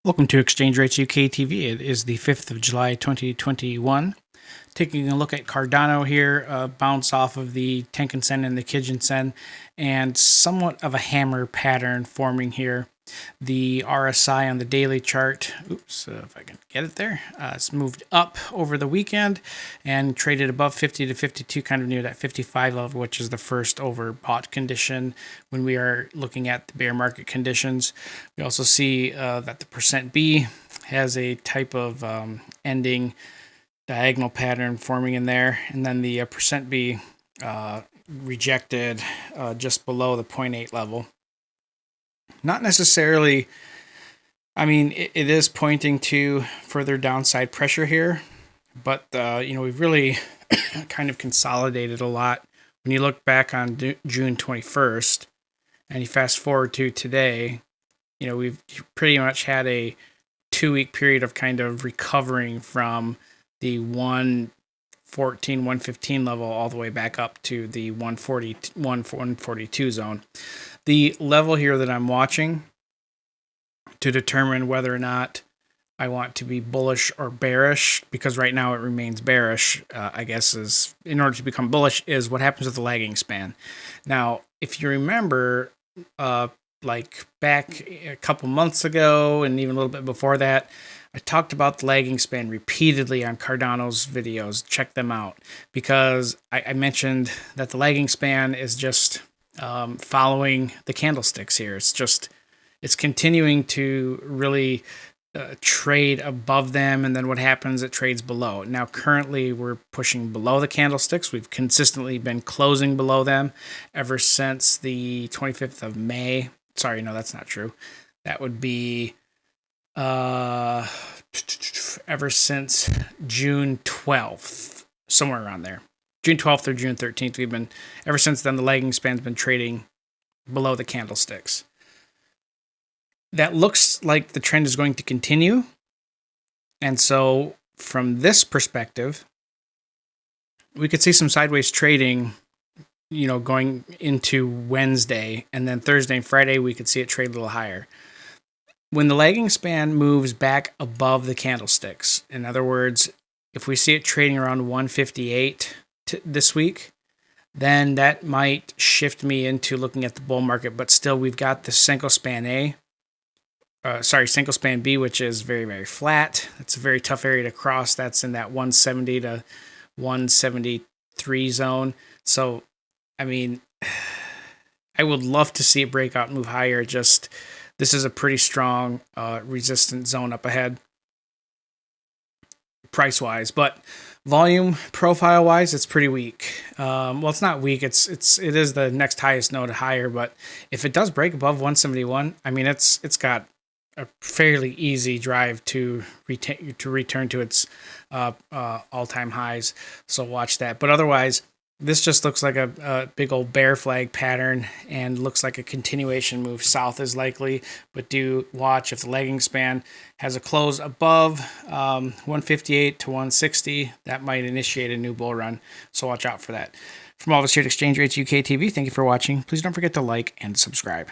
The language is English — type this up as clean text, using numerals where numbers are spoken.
Welcome to Exchange Rates UK TV. It is the 5th of July 2021. Taking a look at Cardano here, bounce off of the Tenkan-sen and the Kijun-sen, and somewhat of a hammer pattern forming here. The RSI on the daily chart, if I can get it there, it's moved up over the weekend and traded above 50 to 52, kind of near that 55 level, which is the first overbought condition when we are looking at the bear market conditions. We also see that the percent B has a type of ending diagonal pattern forming in there, and then the percent B rejected just below the 0.8 level. Not necessarily, I mean, it is pointing to further downside pressure here, but we've really kind of consolidated a lot. When you look back on June 21st and you fast forward to today, we've pretty much had a 2-week period of kind of recovering from the 114, 115 level all the way back up to the 142 zone. The level here that I'm watching to determine whether or not I want to be bullish or bearish, because right now it remains bearish, I guess, is in order to become bullish, is what happens with the lagging span. Now, if you remember, like back a couple months ago and even a little bit before that, I talked about the lagging span repeatedly on Cardano's videos. Check them out, because I mentioned that the lagging span is just following the candlesticks here. It's continuing to really trade above them, and then what happens, it trades below. Now currently we're pushing below the candlesticks. We've consistently been closing below them ever since the 25th of May. Sorry, no, that's not true. That would be ever since June 12th, somewhere around there. June 12th or June 13th, we've been, ever since then, the lagging span's been trading below the candlesticks. That looks like the trend is going to continue. And so from this perspective, we could see some sideways trading, going into Wednesday, and then Thursday and Friday, we could see it trade a little higher. When the lagging span moves back above the candlesticks, in other words, if we see it trading around 158 this week, then that might shift me into looking at the bull market. But still, we've got the Senko span Senko span B, which is very, very flat. It's a very tough area to cross. That's in that 170 to 173 zone. So, I mean, I would love to see it break out and move higher. Just, this is a pretty strong resistance zone up ahead, price-wise. But volume profile-wise, it's pretty weak. Well, it's not weak. It is the next highest node higher. But if it does break above 171, I mean, it's got a fairly easy drive to return to its all-time highs. So watch that. But otherwise, this just looks like a big old bear flag pattern, and looks like a continuation move south is likely. But do watch if the lagging span has a close above 158 to 160, that might initiate a new bull run. So watch out for that. From all of us here at Exchange Rates UK TV, thank you for watching. Please don't forget to like and subscribe.